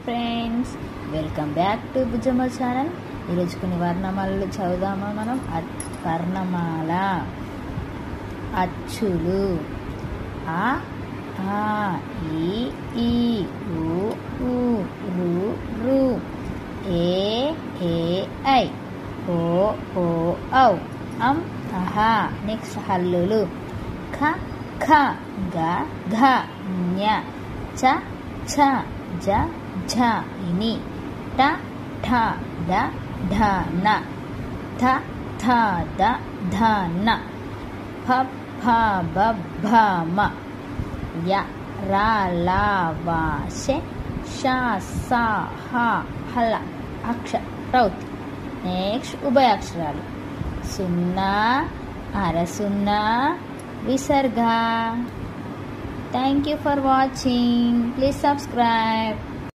Friends, welcome back to Bujjamma channel. ఈరోజు కొన్ని వర్ణమాలలు చదువుదామా మనం. వర్ణమాల అచ్చులు ఆ ఆ ఈ ఈ ఉ ఊ రు రు ఏ ఏ ఐ ఓ ఓ ఔ అం అహ. నెక్స్ట్ హల్లులు ఖ ఖ గ ఘ ఞ చ ఛ జ ఝ ఇని ట ఠ డ ఢ న థ థ ద ధ న ఫ ఫ బ భ మ య ర ల వ శ ష స హ హల రౌతి. నెక్స్ట్ ఉభయాక్షరాలు సున్నా అరసున్నా విసర్గ. Thank you for watching. Please subscribe.